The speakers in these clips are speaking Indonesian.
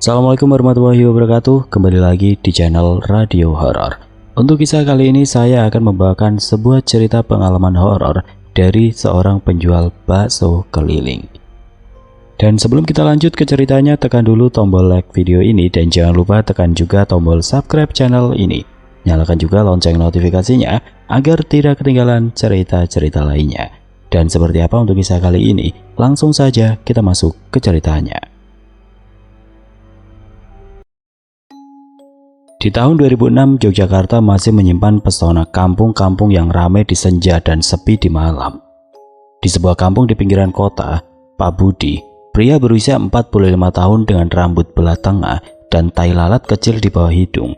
Assalamualaikum warahmatullahi wabarakatuh. Kembali lagi di channel Radio Horor. Untuk kisah kali ini saya akan membawakan sebuah cerita pengalaman horor dari seorang penjual bakso keliling. Dan sebelum kita lanjut ke ceritanya, tekan dulu tombol like video ini dan jangan lupa tekan juga tombol subscribe channel ini. Nyalakan juga lonceng notifikasinya agar tidak ketinggalan cerita-cerita lainnya. Dan seperti apa untuk kisah kali ini? Langsung saja kita masuk ke ceritanya. Di tahun 2006, Yogyakarta masih menyimpan pesona kampung-kampung yang ramai di senja dan sepi di malam. Di sebuah kampung di pinggiran kota, Pak Budi, pria berusia 45 tahun dengan rambut belah tengah dan tai lalat kecil di bawah hidung,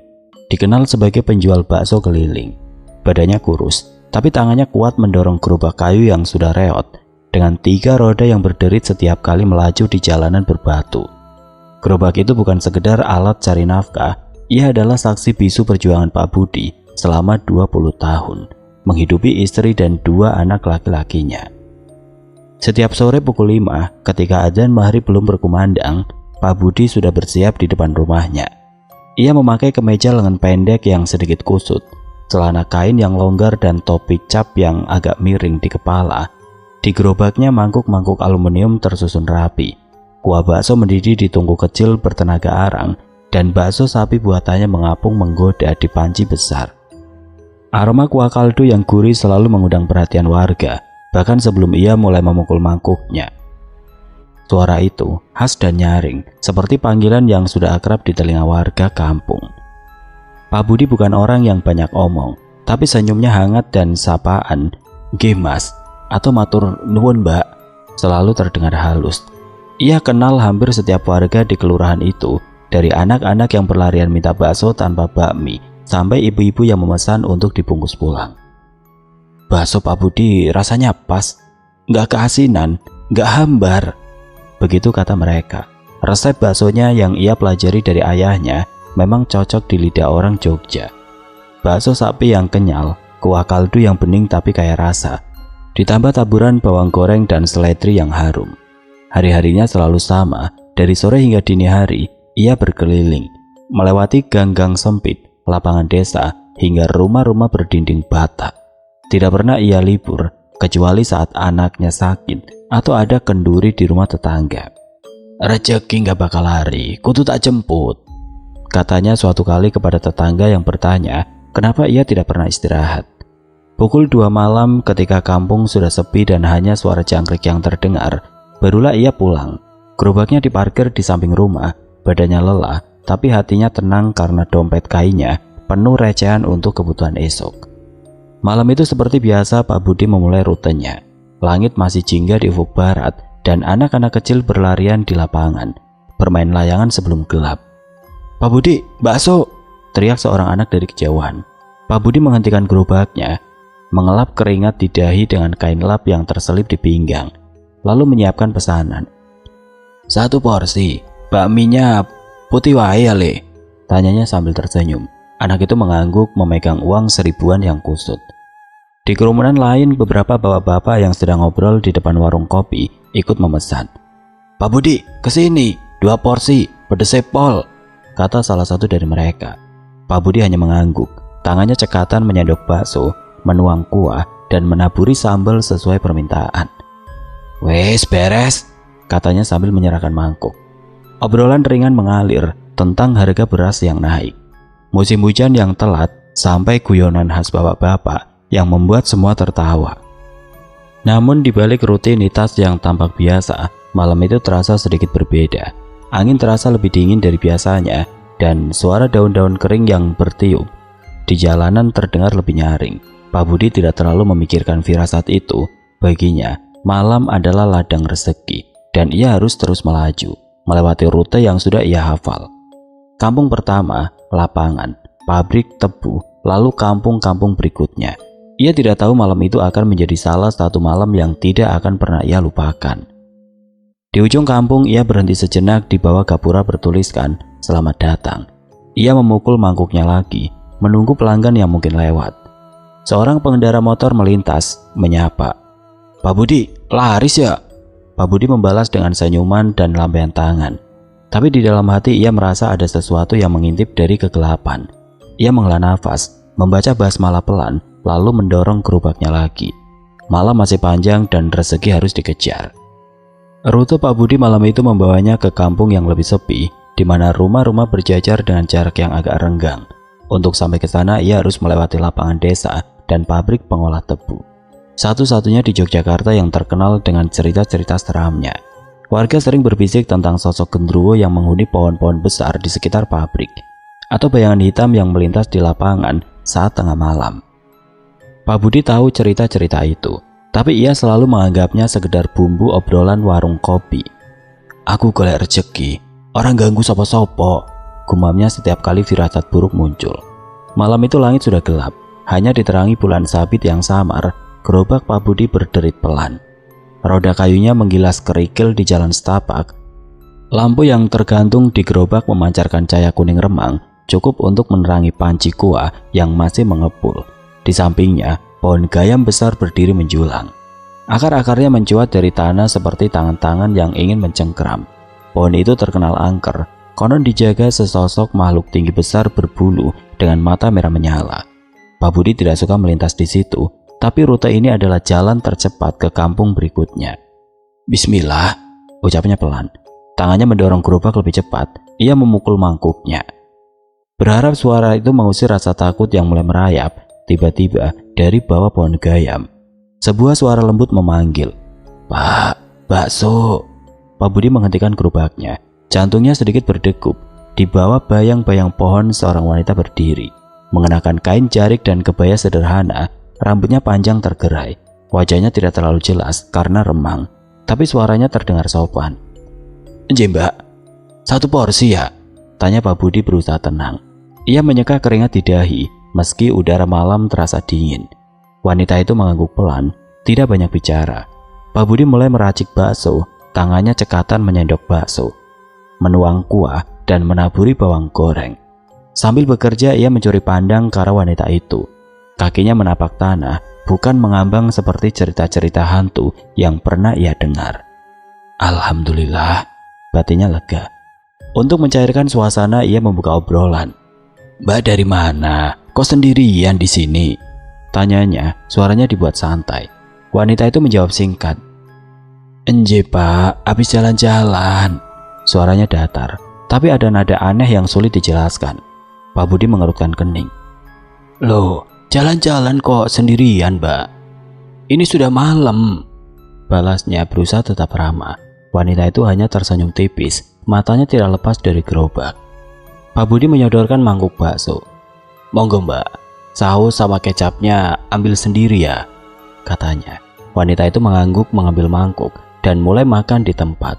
dikenal sebagai penjual bakso keliling. Badannya kurus, tapi tangannya kuat mendorong gerobak kayu yang sudah reot, dengan 3 roda yang berderit setiap kali melaju di jalanan berbatu. Gerobak itu bukan sekedar alat cari nafkah. Ia adalah saksi bisu perjuangan Pak Budi selama 20 tahun, menghidupi istri dan 2 anak laki-lakinya. Setiap sore pukul 5, ketika adzan maghrib belum berkumandang, Pak Budi sudah bersiap di depan rumahnya. Ia memakai kemeja lengan pendek yang sedikit kusut, celana kain yang longgar dan topi cap yang agak miring di kepala. Di gerobaknya mangkuk-mangkuk aluminium tersusun rapi. Kuah bakso mendidih di tungku kecil bertenaga arang, dan bakso sapi buatannya mengapung menggoda di panci besar. Aroma kuah kaldu yang gurih selalu mengundang perhatian warga, bahkan sebelum ia mulai memukul mangkuknya. Suara itu khas dan nyaring, seperti panggilan yang sudah akrab di telinga warga kampung. Pak Budi bukan orang yang banyak omong, tapi senyumnya hangat dan sapaan, "Nggih Mas," atau "Matur nuwun Mbak," selalu terdengar halus. Ia kenal hampir setiap warga di kelurahan itu, dari anak-anak yang berlarian minta bakso tanpa bakmi, sampai ibu-ibu yang memesan untuk dibungkus pulang. "Bakso Pak Budi rasanya pas, nggak keasinan, nggak hambar," begitu kata mereka. Resep baksonya yang ia pelajari dari ayahnya memang cocok di lidah orang Jogja. Bakso sapi yang kenyal, kuah kaldu yang bening tapi kaya rasa, ditambah taburan bawang goreng dan seledri yang harum. Hari-harinya selalu sama, dari sore hingga dini hari. Ia berkeliling, melewati gang-gang sempit, lapangan desa, hingga rumah-rumah berdinding bata. Tidak pernah ia libur, kecuali saat anaknya sakit atau ada kenduri di rumah tetangga. "Rezeki nggak bakal lari, kudu tak jemput," katanya suatu kali kepada tetangga yang bertanya kenapa ia tidak pernah istirahat. Pukul 2 malam ketika kampung sudah sepi dan hanya suara jangkrik yang terdengar, barulah ia pulang. Gerobaknya diparkir di samping rumah. Badannya lelah, tapi hatinya tenang karena dompet kainnya penuh recehan untuk kebutuhan esok. Malam itu seperti biasa Pak Budi memulai rutenya. Langit masih jingga di ufuk barat dan anak-anak kecil berlarian di lapangan, bermain layangan sebelum gelap. "Pak Budi, bakso!" teriak seorang anak dari kejauhan. Pak Budi menghentikan gerobaknya, mengelap keringat di dahi dengan kain lap yang terselip di pinggang, lalu menyiapkan pesanan. "1 porsi. Bakminya putih wae ya Le?" tanyanya sambil tersenyum. Anak itu mengangguk memegang uang 1000-an yang kusut. Di kerumunan lain, beberapa bapak-bapak yang sedang ngobrol di depan warung kopi ikut memesan. "Pak Budi, kesini, 2 porsi, pedes pol," kata salah satu dari mereka. Pak Budi hanya mengangguk, tangannya cekatan menyendok bakso, menuang kuah, dan menaburi sambal sesuai permintaan. "Wes beres," katanya sambil menyerahkan mangkuk. Obrolan ringan mengalir tentang harga beras yang naik, musim hujan yang telat, sampai guyonan khas bapak-bapak yang membuat semua tertawa. Namun di balik rutinitas yang tampak biasa, malam itu terasa sedikit berbeda. Angin terasa lebih dingin dari biasanya dan suara daun-daun kering yang bertiup di jalanan terdengar lebih nyaring. Pak Budi tidak terlalu memikirkan firasat itu. Baginya, malam adalah ladang rezeki dan ia harus terus melaju, melewati rute yang sudah ia hafal. Kampung pertama, lapangan, pabrik tebu, lalu kampung-kampung berikutnya. Ia tidak tahu malam itu akan menjadi salah satu malam yang tidak akan pernah ia lupakan. Di ujung kampung ia berhenti sejenak di bawah gapura bertuliskan "Selamat datang". Ia memukul mangkuknya lagi, menunggu pelanggan yang mungkin lewat. Seorang pengendara motor melintas, menyapa. "Pak Budi, laris ya?" Pak Budi membalas dengan senyuman dan lambaian tangan. Tapi di dalam hati ia merasa ada sesuatu yang mengintip dari kegelapan. Ia menghela nafas, membaca basmalah pelan, lalu mendorong gerobaknya lagi. Malam masih panjang dan rezeki harus dikejar. Rute Pak Budi malam itu membawanya ke kampung yang lebih sepi, di mana rumah-rumah berjajar dengan jarak yang agak renggang. Untuk sampai ke sana ia harus melewati lapangan desa dan pabrik pengolah tebu. Satu-satunya di Yogyakarta yang terkenal dengan cerita-cerita seramnya. Warga sering berbisik tentang sosok genderuwo yang menghuni pohon-pohon besar di sekitar pabrik, atau bayangan hitam yang melintas di lapangan saat tengah malam. Pak Budi tahu cerita-cerita itu, tapi ia selalu menganggapnya sekedar bumbu obrolan warung kopi. "Aku golek rezeki, orang ganggu sopo-sopo," gumamnya setiap kali firasat buruk muncul. Malam itu langit sudah gelap, hanya diterangi bulan sabit yang samar. Gerobak Pak Budi berderit pelan. Roda kayunya menggilas kerikil di jalan setapak. Lampu yang tergantung di gerobak memancarkan cahaya kuning remang, cukup untuk menerangi panci kuah yang masih mengepul. Di sampingnya, pohon gayam besar berdiri menjulang. Akar-akarnya mencuat dari tanah seperti tangan-tangan yang ingin mencengkeram. Pohon itu terkenal angker, konon dijaga sesosok makhluk tinggi besar berbulu dengan mata merah menyala. Pak Budi tidak suka melintas di situ, tapi rute ini adalah jalan tercepat ke kampung berikutnya. "Bismillah," ucapnya pelan. Tangannya mendorong gerobak lebih cepat. Ia memukul mangkuknya. Berharap suara itu mengusir rasa takut yang mulai merayap. Tiba-tiba dari bawah pohon gayam, sebuah suara lembut memanggil, "Pak, bakso." Pak Budi menghentikan gerobaknya. Jantungnya sedikit berdegup. Di bawah bayang-bayang pohon seorang wanita berdiri, mengenakan kain jarik dan kebaya sederhana. Rambutnya panjang tergerai, wajahnya tidak terlalu jelas karena remang, tapi suaranya terdengar sopan. "Enje mbak, satu porsi ya?" tanya Pak Budi berusaha tenang. Ia menyeka keringat di dahi, meski udara malam terasa dingin. Wanita itu mengangguk pelan, tidak banyak bicara. Pak Budi mulai meracik bakso, tangannya cekatan menyendok bakso, menuang kuah dan menaburi bawang goreng. Sambil bekerja ia mencuri pandang ke arah wanita itu. Kakinya menapak tanah, bukan mengambang seperti cerita-cerita hantu yang pernah ia dengar. Alhamdulillah, batinnya lega. Untuk mencairkan suasana, ia membuka obrolan. "Mbak dari mana? Kok sendirian di sini?" tanyanya, suaranya dibuat santai. Wanita itu menjawab singkat. "Enje pak, habis jalan-jalan." Suaranya datar, tapi ada nada aneh yang sulit dijelaskan. Pak Budi mengerutkan kening. "Loh, jalan-jalan kok sendirian, Mbak? Ini sudah malam," balasnya berusaha tetap ramah. Wanita itu hanya tersenyum tipis, matanya tidak lepas dari gerobak. Pak Budi menyodorkan mangkuk bakso. "Monggo Mbak, saus sama kecapnya ambil sendiri ya," katanya. Wanita itu mengangguk mengambil mangkuk dan mulai makan di tempat.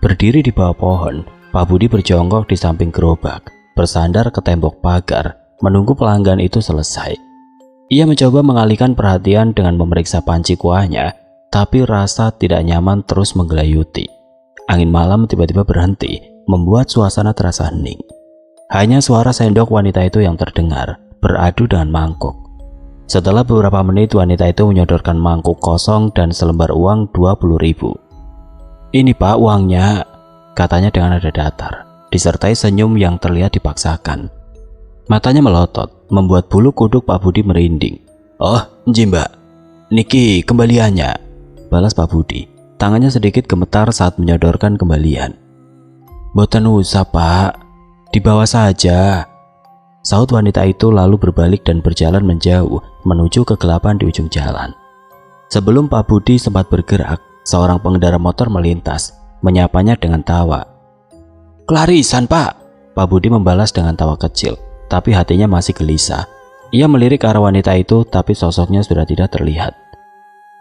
Berdiri di bawah pohon, Pak Budi berjongkok di samping gerobak, bersandar ke tembok pagar, menunggu pelanggan itu selesai. Ia mencoba mengalihkan perhatian dengan memeriksa panci kuahnya, tapi rasa tidak nyaman terus menggelayuti. Angin malam tiba-tiba berhenti, membuat suasana terasa hening. Hanya suara sendok wanita itu yang terdengar, beradu dengan mangkuk. Setelah beberapa menit, wanita itu menyodorkan mangkuk kosong dan selembar uang 20.000. "Ini pak uangnya," katanya dengan nada datar, disertai senyum yang terlihat dipaksakan. Matanya melotot, membuat bulu kuduk Pak Budi merinding. "Oh, nji mbak, niki kembaliannya," balas Pak Budi. Tangannya sedikit gemetar saat menyodorkan kembalian. "Boten usah pak, dibawa saja," saut wanita itu lalu berbalik dan berjalan menjauh menuju kegelapan di ujung jalan. Sebelum Pak Budi sempat bergerak, seorang pengendara motor melintas, menyapanya dengan tawa. "Klarisan pak," Pak Budi membalas dengan tawa kecil. Tapi hatinya masih gelisah. Ia melirik ke arah wanita itu, tapi sosoknya sudah tidak terlihat.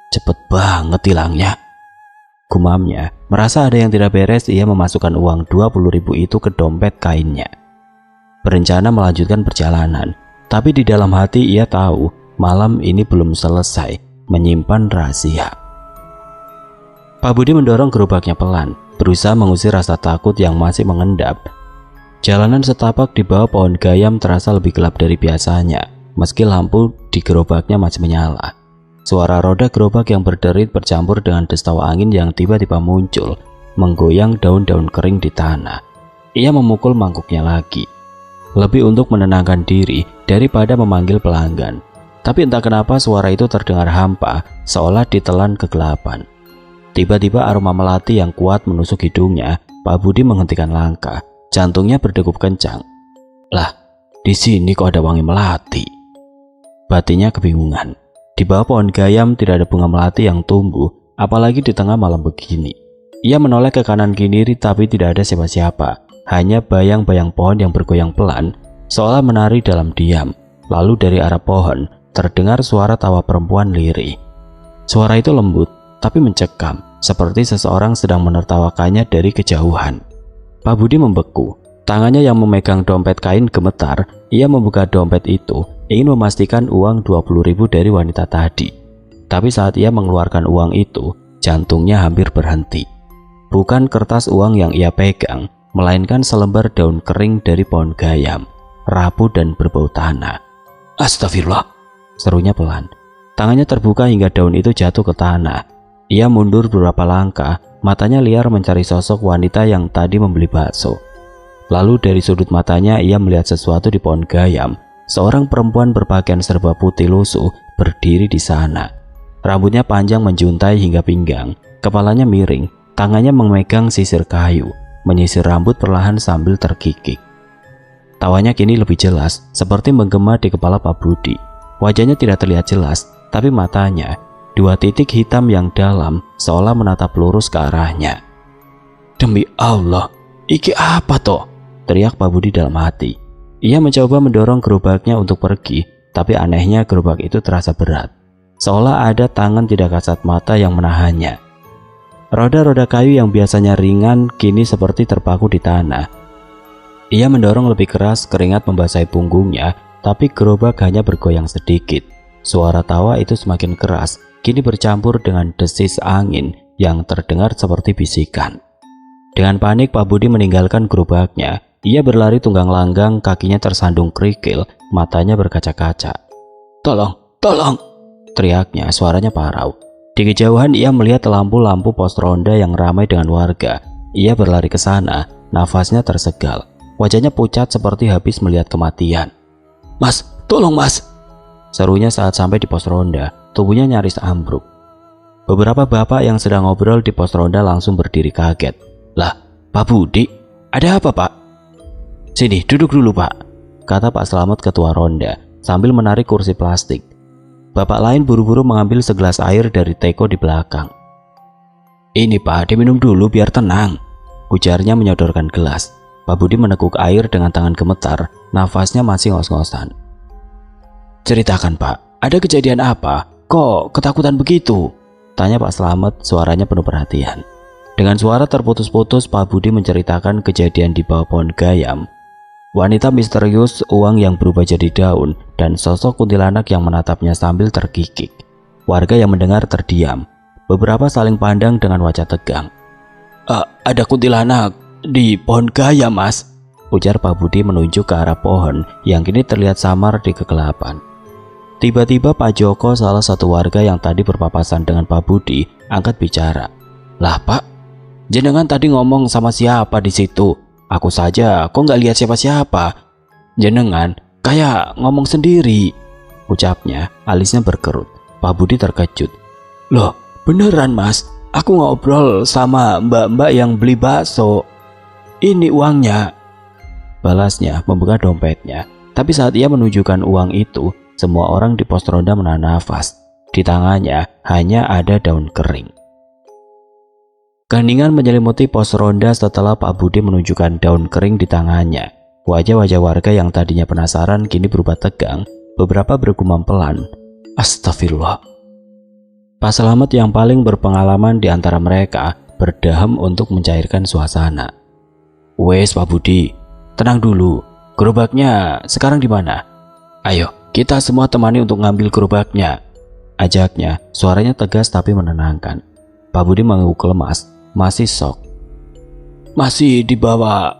"Cepet banget hilangnya," gumamnya. Merasa ada yang tidak beres, ia memasukkan uang 20.000 itu ke dompet kainnya. Berencana melanjutkan perjalanan, tapi di dalam hati ia tahu malam ini belum selesai menyimpan rahasia. Pak Budi mendorong gerobaknya pelan, berusaha mengusir rasa takut yang masih mengendap. Jalanan setapak di bawah pohon gayam terasa lebih gelap dari biasanya, meski lampu di gerobaknya masih menyala. Suara roda gerobak yang berderit bercampur dengan destawa angin yang tiba-tiba muncul, menggoyang daun-daun kering di tanah. ia memukul mangkuknya lagi. Lebih untuk menenangkan diri daripada memanggil pelanggan. Tapi entah kenapa suara itu terdengar hampa, seolah ditelan kegelapan. Tiba-tiba aroma melati yang kuat menusuk hidungnya. Pak Budi menghentikan langkah. Jantungnya berdegup kencang. Lah, di sini kok ada wangi melati? Batinnya kebingungan. Di bawah pohon gayam tidak ada bunga melati yang tumbuh, apalagi di tengah malam begini. Ia menoleh ke kanan kiri tapi tidak ada siapa-siapa. Hanya bayang-bayang pohon yang bergoyang pelan, seolah menari dalam diam. Lalu dari arah pohon, terdengar suara tawa perempuan lirih. Suara itu lembut, tapi mencekam, seperti seseorang sedang menertawakannya dari kejauhan. Pak Budi membeku. Tangannya yang memegang dompet kain gemetar. Ia membuka dompet itu, ingin memastikan uang 20.000 dari wanita tadi. Tapi saat ia mengeluarkan uang itu, jantungnya hampir berhenti. Bukan kertas uang yang ia pegang, melainkan selembar daun kering dari pohon gayam, rapuh dan berbau tanah. Astagfirullah, serunya pelan. Tangannya terbuka hingga daun itu jatuh ke tanah. Ia mundur beberapa langkah, matanya liar mencari sosok wanita yang tadi membeli bakso. Lalu dari sudut matanya ia melihat sesuatu di pohon gayam. Seorang perempuan berpakaian serba putih lusuh berdiri di sana. Rambutnya panjang menjuntai hingga pinggang, kepalanya miring, tangannya memegang sisir kayu, menyisir rambut perlahan sambil terkikik. Tawanya kini lebih jelas, seperti menggema di kepala Pak Budi. Wajahnya tidak terlihat jelas, tapi matanya, dua titik hitam yang dalam, seolah menatap lurus ke arahnya. Demi Allah, iki apa toh? Teriak Pak Budi dalam hati. Ia mencoba mendorong gerobaknya untuk pergi, tapi anehnya gerobak itu terasa berat. Seolah ada tangan tidak kasat mata yang menahannya. Roda-roda kayu yang biasanya ringan kini seperti terpaku di tanah. Ia mendorong lebih keras, keringat membasahi punggungnya, tapi gerobak hanya bergoyang sedikit. Suara tawa itu semakin keras, kini bercampur dengan desis angin yang terdengar seperti bisikan. Dengan panik Pak Budi meninggalkan gerobaknya. Ia berlari tunggang langgang, kakinya tersandung kerikil, matanya berkaca-kaca. Tolong, tolong! Teriaknya, suaranya parau. Di kejauhan ia melihat lampu-lampu pos ronda yang ramai dengan warga. Ia berlari ke sana, nafasnya tersegal. Wajahnya pucat seperti habis melihat kematian. Mas, tolong mas! Serunya saat sampai di pos ronda, tubuhnya nyaris ambruk. Beberapa bapak yang sedang ngobrol di pos ronda langsung berdiri kaget. Lah, Pak Budi, ada apa pak? Sini, duduk dulu pak, kata Pak Slamet ketua ronda sambil menarik kursi plastik. Bapak lain buru-buru mengambil segelas air dari teko di belakang. Ini pak, diminum dulu biar tenang, ujarnya menyodorkan gelas. Pak Budi meneguk air dengan tangan gemetar, nafasnya masih ngos-ngosan. Ceritakan pak, ada kejadian apa? Kok ketakutan begitu? Tanya Pak Slamet, suaranya penuh perhatian. Dengan suara terputus-putus Pak Budi menceritakan kejadian di bawah pohon gayam. Wanita misterius, uang yang berubah jadi daun, dan sosok kuntilanak yang menatapnya sambil terkikik. Warga yang mendengar terdiam. Beberapa saling pandang dengan wajah tegang. Ada kuntilanak di pohon gayam mas, ujar Pak Budi menunjuk ke arah pohon yang kini terlihat samar di kegelapan. Tiba-tiba Pak Joko, salah satu warga yang tadi berpapasan dengan Pak Budi, angkat bicara. Lah pak, jenengan tadi ngomong sama siapa di situ? Aku saja kok nggak lihat siapa-siapa. Jenengan kayak ngomong sendiri, ucapnya, alisnya berkerut. Pak Budi terkejut. Loh, beneran mas, aku ngobrol sama mbak-mbak yang beli bakso. Ini uangnya, balasnya membuka dompetnya. Tapi saat ia menunjukkan uang itu, semua orang di pos ronda menahan nafas. Di tangannya hanya ada daun kering. Keheningan menyelimuti pos ronda setelah Pak Budi menunjukkan daun kering di tangannya. Wajah-wajah warga yang tadinya penasaran kini berubah tegang. Beberapa bergumam pelan. Astagfirullah. Pak Slamet yang paling berpengalaman di antara mereka berdahem untuk mencairkan suasana. Wes Pak Budi, tenang dulu. Gerobaknya sekarang di mana? Ayo, kita semua temani untuk ngambil gerobaknya, ajaknya. Suaranya tegas tapi menenangkan. Pak Budi mengangguk lemas. Masih shock. Masih di bawah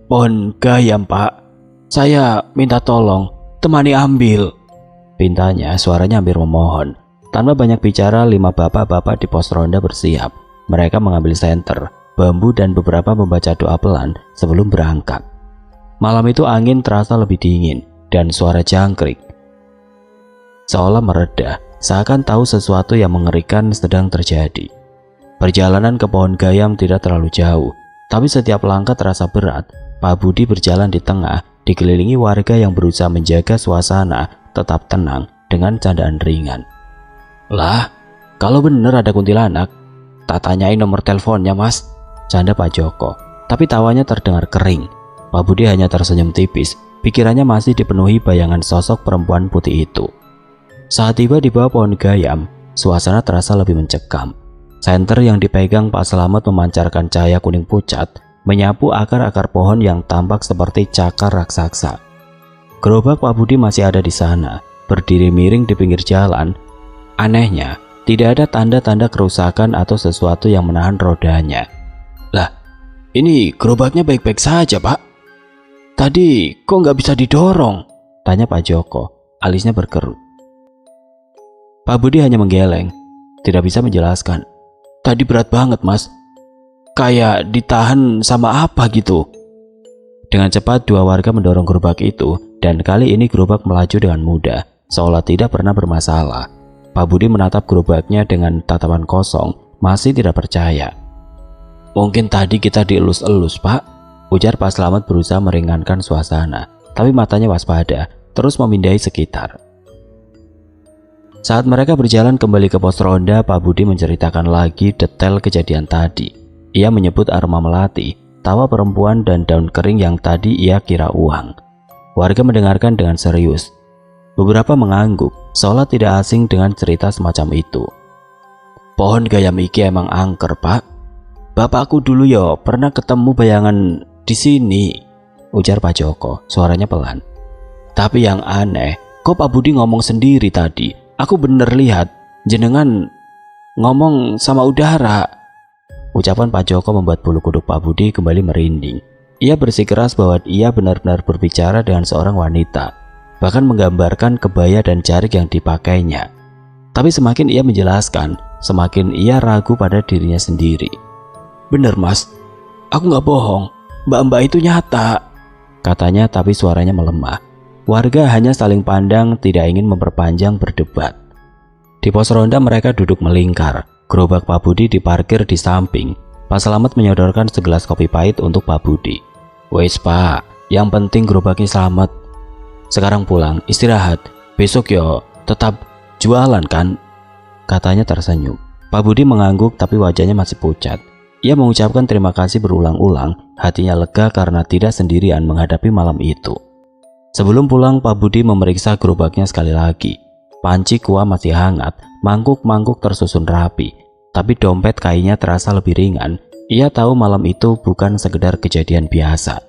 pohon gayam pak. Saya minta tolong, temani ambil, pintanya. Suaranya hampir memohon. Tanpa banyak bicara, 5 bapak-bapak di pos ronda bersiap. Mereka mengambil senter. bambu, dan beberapa membaca doa pelan sebelum berangkat. Malam itu angin terasa lebih dingin dan suara jangkrik seolah mereda, seakan tahu sesuatu yang mengerikan sedang terjadi. Perjalanan ke pohon gayam tidak terlalu jauh, tapi setiap langkah terasa berat. Pak Budi berjalan di tengah, dikelilingi warga yang berusaha menjaga suasana tetap tenang dengan candaan ringan. "Lah, kalau bener ada kuntilanak, tak tanyain nomor teleponnya, Mas," canda Pak Joko. Tapi tawanya terdengar kering. Pak Budi hanya tersenyum tipis, pikirannya masih dipenuhi bayangan sosok perempuan putih itu. Saat tiba di bawah pohon gayam, suasana terasa lebih mencekam. Senter yang dipegang Pak Slamet memancarkan cahaya kuning pucat, menyapu akar-akar pohon yang tampak seperti cakar raksasa. Gerobak Pak Budi masih ada di sana, berdiri miring di pinggir jalan. Anehnya, tidak ada tanda-tanda kerusakan atau sesuatu yang menahan rodanya. "Lah, ini gerobaknya baik-baik saja, Pak. Tadi kok nggak bisa didorong?" tanya Pak Joko. Alisnya berkerut. Pak Budi hanya menggeleng, tidak bisa menjelaskan. "Tadi berat banget, Mas. Kayak ditahan sama apa gitu." Dengan cepat dua warga mendorong gerobak itu, dan kali ini gerobak melaju dengan mudah, seolah tidak pernah bermasalah. Pak Budi menatap gerobaknya dengan tatapan kosong, masih tidak percaya. "Mungkin tadi kita dielus-elus, Pak," ujar Pak Slamet berusaha meringankan suasana, tapi matanya waspada, terus memindai sekitar. Saat mereka berjalan kembali ke pos ronda, Pak Budi menceritakan lagi detail kejadian tadi. Ia menyebut aroma melati, tawa perempuan, dan daun kering yang tadi ia kira uang. Warga mendengarkan dengan serius. Beberapa mengangguk, seolah tidak asing dengan cerita semacam itu. "Pohon gayam iki emang angker, Pak. Bapakku dulu yo pernah ketemu bayangan di sini," ujar Pak Joko, suaranya pelan. "Tapi yang aneh, kok Pak Budi ngomong sendiri tadi? Aku bener lihat jenengan ngomong sama udara." Ucapan Pak Joko membuat bulu kuduk Pak Budi kembali merinding. Ia bersikeras bahwa ia benar-benar berbicara dengan seorang wanita, bahkan menggambarkan kebaya dan jarik yang dipakainya. Tapi semakin ia menjelaskan, semakin ia ragu pada dirinya sendiri. "Bener, Mas, aku nggak bohong, mbak-mbak itu nyata," katanya, tapi suaranya melemah. Warga hanya saling pandang, tidak ingin memperpanjang berdebat. Di pos ronda mereka duduk melingkar. Gerobak Pak Budi diparkir di samping. Pak Slamet menyodorkan segelas kopi pahit untuk Pak Budi. "Wes, Pak, yang penting gerobaknya selamat. Sekarang pulang, istirahat. Besok yo tetap jualan kan?" katanya tersenyum. Pak Budi mengangguk, tapi wajahnya masih pucat. Ia mengucapkan terima kasih berulang-ulang, hatinya lega karena tidak sendirian menghadapi malam itu. Sebelum pulang, Pak Budi memeriksa gerobaknya sekali lagi. Panci kuah masih hangat, mangkuk-mangkuk tersusun rapi, tapi dompet kainnya terasa lebih ringan. Ia tahu malam itu bukan sekedar kejadian biasa.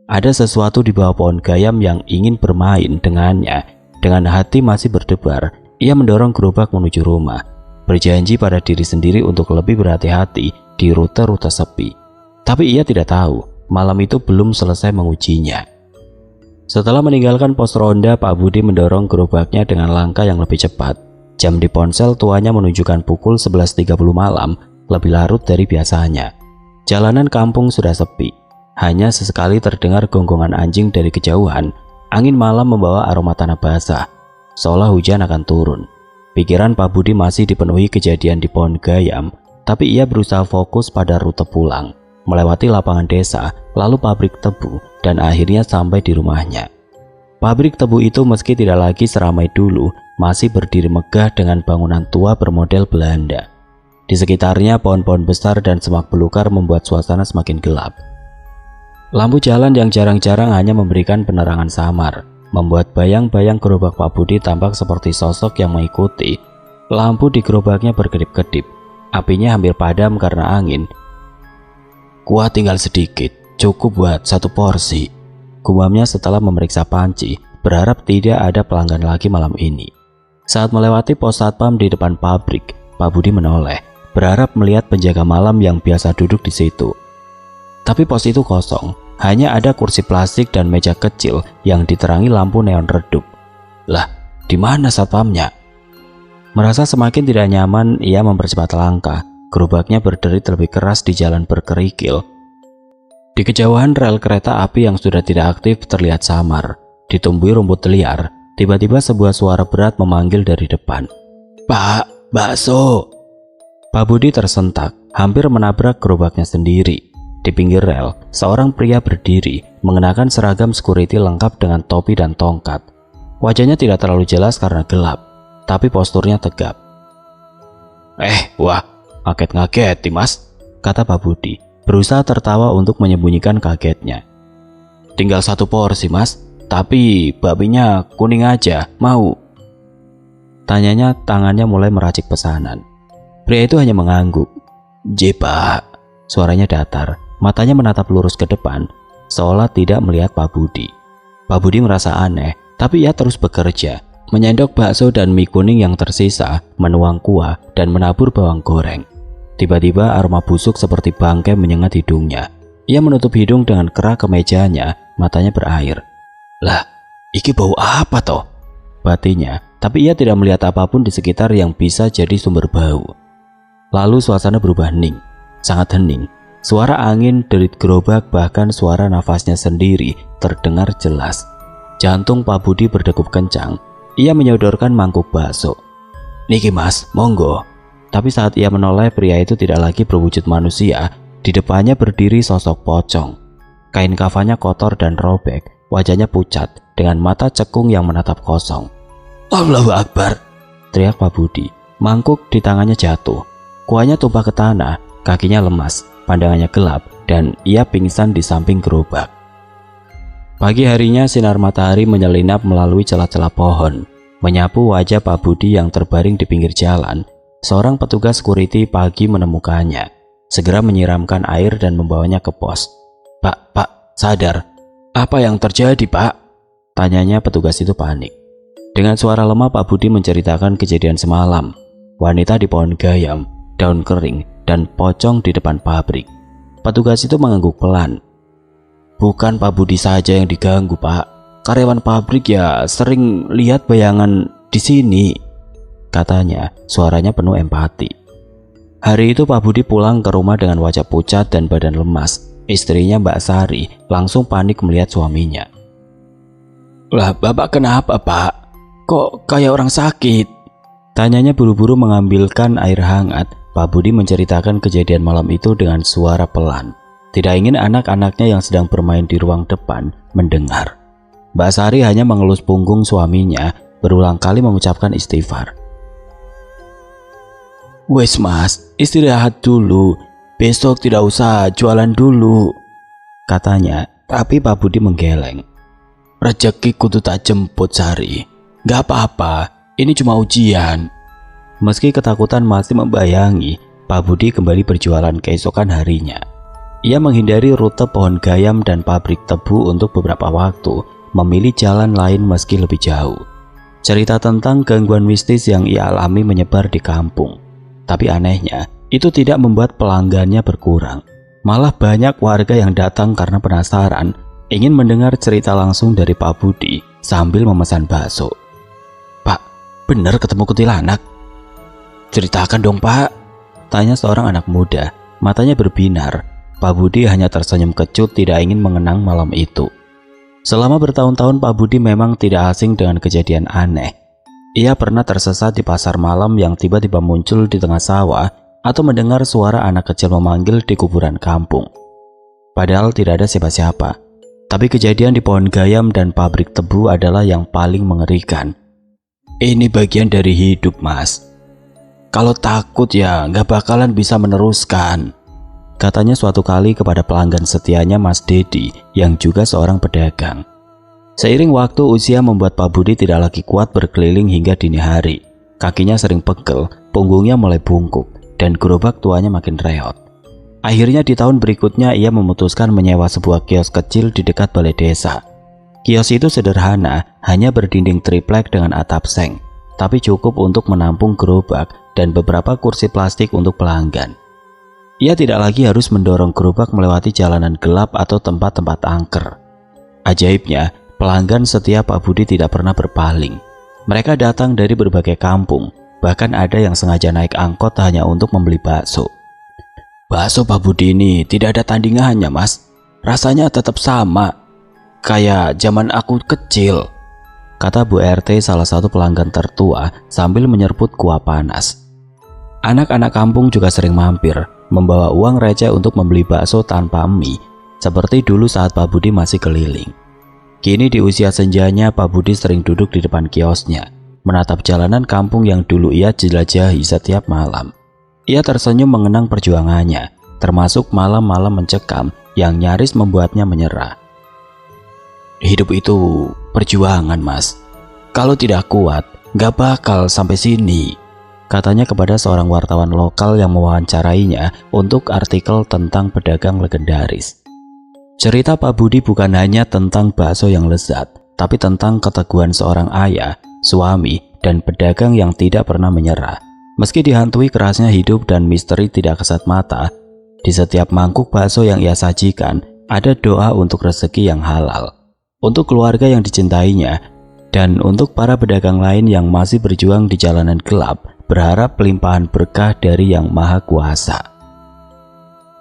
Ada sesuatu di bawah pohon gayam yang ingin bermain dengannya. Dengan hati masih berdebar, ia mendorong gerobak menuju rumah, berjanji pada diri sendiri untuk lebih berhati-hati di rute-rute sepi. Tapi ia tidak tahu, malam itu belum selesai mengujinya. Setelah meninggalkan pos ronda, Pak Budi mendorong gerobaknya dengan langkah yang lebih cepat. Jam di ponsel tuanya menunjukkan pukul 11.30 malam, lebih larut dari biasanya. Jalanan kampung sudah sepi. Hanya sesekali terdengar gonggongan anjing dari kejauhan. Angin malam membawa aroma tanah basah, seolah hujan akan turun. Pikiran Pak Budi masih dipenuhi kejadian di pohon gayam, tapi ia berusaha fokus pada rute pulang, melewati lapangan desa, lalu pabrik tebu, dan akhirnya sampai di rumahnya. Pabrik tebu itu meski tidak lagi seramai dulu, masih berdiri megah dengan bangunan tua bermodel Belanda. Di sekitarnya pohon-pohon besar dan semak belukar membuat suasana semakin gelap. Lampu jalan yang jarang-jarang hanya memberikan penerangan samar, membuat bayang-bayang gerobak Pak Budi tampak seperti sosok yang mengikuti. Lampu di gerobaknya berkedip-kedip, apinya hampir padam karena angin. "Kuah tinggal sedikit, cukup buat satu porsi," gumamnya setelah memeriksa panci, berharap tidak ada pelanggan lagi malam ini. Saat melewati pos satpam di depan pabrik, Pak Budi menoleh, berharap melihat penjaga malam yang biasa duduk di situ. Tapi pos itu kosong, hanya ada kursi plastik dan meja kecil yang diterangi lampu neon redup. Lah, di mana satpamnya? Merasa semakin tidak nyaman, ia mempercepat langkah. gerobaknya berderit lebih keras di jalan berkerikil. Di kejauhan rel kereta api yang sudah tidak aktif terlihat samar. Ditumbuhi rumput liar, tiba-tiba sebuah suara berat memanggil dari depan. "Pak, bakso!" Pak Budi tersentak, hampir menabrak gerobaknya sendiri. Di pinggir rel, seorang pria berdiri, mengenakan seragam security lengkap dengan topi dan tongkat. Wajahnya tidak terlalu jelas karena gelap, tapi posturnya tegap. Wah, ngaget-ngaget, Mas," kata Pak Budi, berusaha tertawa untuk menyembunyikan kagetnya. "Tinggal 1 porsi, Mas, tapi babinya kuning aja, mau?" Tanyanya, tangannya mulai meracik pesanan. Pria itu hanya mengangguk. "Pak," suaranya datar. Matanya menatap lurus ke depan, seolah tidak melihat Pak Budi. Pak Budi merasa aneh, tapi ia terus bekerja, menyendok bakso dan mie kuning yang tersisa, menuang kuah, dan menabur bawang goreng. Tiba-tiba aroma busuk seperti bangkai menyengat hidungnya. Ia menutup hidung dengan kerak kemejanya, matanya berair. "Lah, iki bau apa toh?" batinya, tapi ia tidak melihat apapun di sekitar yang bisa jadi sumber bau. Lalu suasana berubah hening, sangat hening. Suara angin, derit gerobak, bahkan suara nafasnya sendiri terdengar jelas. Jantung Pak Budi berdegup kencang. Ia menyodorkan mangkuk bakso. "Niki Mas, monggo." Tapi saat ia menoleh, pria itu tidak lagi berwujud manusia. Di depannya berdiri sosok pocong. Kain kafannya kotor dan robek, wajahnya pucat, dengan mata cekung yang menatap kosong. "Allahu Akbar!" teriak Pak Budi. Mangkuk di tangannya jatuh. Kuahnya tumpah ke tanah, kakinya lemas. Pandangannya gelap dan ia pingsan di samping gerobak. Pagi harinya sinar matahari menyelinap melalui celah-celah pohon, menyapu wajah Pak Budi yang terbaring di pinggir jalan. Seorang petugas security pagi menemukannya, segera menyiramkan air dan membawanya ke pos. Pak, sadar." "Apa yang terjadi, Pak?" tanyanya petugas itu panik. Dengan suara lemah Pak Budi menceritakan kejadian semalam. Wanita di pohon gayam, daun kering, dan pocong di depan pabrik. Petugas itu mengangguk pelan. "Bukan Pak Budi saja yang diganggu, Pak. Karyawan pabrik ya sering lihat bayangan di sini," katanya, suaranya penuh empati. Hari itu Pak Budi pulang ke rumah dengan wajah pucat dan badan lemas. Istrinya Mbak Sari langsung panik melihat suaminya. "Lah, Bapak kenapa, Pak? Kok kayak orang sakit?" tanyanya buru-buru mengambilkan air hangat. Pak Budi menceritakan kejadian malam itu dengan suara pelan. Tidak ingin anak-anaknya yang sedang bermain di ruang depan mendengar. Mbak Sari hanya mengelus punggung suaminya, berulang kali mengucapkan istighfar. "Wes Mas, istirahat dulu. Besok tidak usah jualan dulu," katanya, tapi Pak Budi menggeleng. "Rezeki kudu tak jemput, Sari. Gak apa-apa, ini cuma ujian." Meski ketakutan masih membayangi, Pak Budi kembali berjualan keesokan harinya. Ia menghindari rute pohon gayam dan pabrik tebu untuk beberapa waktu, memilih jalan lain meski lebih jauh. Cerita tentang gangguan mistis yang ia alami menyebar di kampung. Tapi anehnya, itu tidak membuat pelanggannya berkurang. Malah banyak warga yang datang karena penasaran, ingin mendengar cerita langsung dari Pak Budi sambil memesan bakso. "Pak, benar ketemu kuntilanak?" "Ceritakan dong, Pak," tanya seorang anak muda. Matanya berbinar. Pak Budi hanya tersenyum kecut, tidak ingin mengenang malam itu. Selama bertahun-tahun Pak Budi memang tidak asing dengan kejadian aneh. Ia pernah tersesat di pasar malam yang tiba-tiba muncul di tengah sawah, atau mendengar suara anak kecil memanggil di kuburan kampung. Padahal tidak ada siapa-siapa. Tapi kejadian di pohon gayam dan pabrik tebu adalah yang paling mengerikan. "Ini bagian dari hidup, Mas. Kalau takut ya nggak bakalan bisa meneruskan," katanya suatu kali kepada pelanggan setianya Mas Dedi yang juga seorang pedagang. Seiring waktu, usia membuat Pak Budi tidak lagi kuat berkeliling hingga dini hari. Kakinya sering pegel, punggungnya mulai bungkuk, dan gerobak tuanya makin reot. Akhirnya di tahun berikutnya ia memutuskan menyewa sebuah kios kecil di dekat balai desa. Kios itu sederhana, hanya berdinding triplek dengan atap seng, tapi cukup untuk menampung gerobak dan beberapa kursi plastik untuk pelanggan. Ia tidak lagi harus mendorong gerobak melewati jalanan gelap atau tempat-tempat angker. Ajaibnya, pelanggan setia Pak Budi tidak pernah berpaling. Mereka datang dari berbagai kampung, Bahkan ada yang sengaja naik angkot hanya untuk membeli bakso. Bakso Pak Budi ini tidak ada tandingannya, Mas. Rasanya tetap sama, kayak zaman aku kecil, kata Bu RT, salah satu pelanggan tertua sambil menyeruput kuah panas. Anak-anak kampung juga sering mampir, membawa uang receh untuk membeli bakso tanpa mie, seperti dulu saat Pak Budi masih keliling. Kini di usia senjanya, Pak Budi sering duduk di depan kiosnya, menatap jalanan kampung yang dulu ia jelajahi setiap malam. Ia tersenyum mengenang perjuangannya, termasuk malam-malam mencekam yang nyaris membuatnya menyerah. Hidup itu perjuangan, Mas. Kalau tidak kuat, gak bakal sampai sini, katanya kepada seorang wartawan lokal yang mewawancarainya untuk artikel tentang pedagang legendaris. Cerita Pak Budi bukan hanya tentang bakso yang lezat, tapi tentang keteguhan seorang ayah, suami, dan pedagang yang tidak pernah menyerah. Meski dihantui kerasnya hidup dan misteri tidak kasat mata, di setiap mangkuk bakso yang ia sajikan ada doa untuk rezeki yang halal, untuk keluarga yang dicintainya, dan untuk para pedagang lain yang masih berjuang di jalanan gelap, berharap pelimpahan berkah dari Yang Maha Kuasa.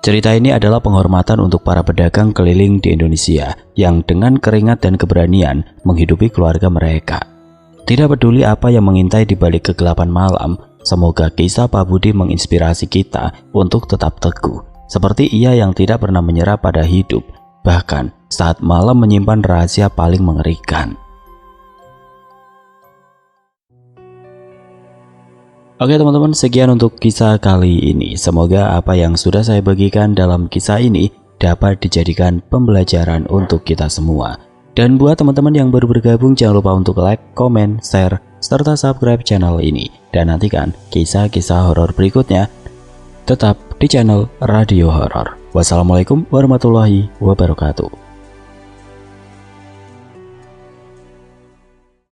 Cerita ini adalah penghormatan untuk para pedagang keliling di Indonesia yang dengan keringat dan keberanian menghidupi keluarga mereka. Tidak peduli apa yang mengintai di balik kegelapan malam, semoga kisah Pak Budi menginspirasi kita untuk tetap teguh, seperti ia yang tidak pernah menyerah pada hidup, bahkan saat malam menyimpan rahasia paling mengerikan. Oke teman-teman, sekian untuk kisah kali ini. Semoga apa yang sudah saya bagikan dalam kisah ini dapat dijadikan pembelajaran untuk kita semua. Dan buat teman-teman yang baru bergabung, jangan lupa untuk like, komen, share, serta subscribe channel ini. Dan nantikan kisah-kisah horor berikutnya tetap di channel Radio Horor. Wassalamualaikum warahmatullahi wabarakatuh.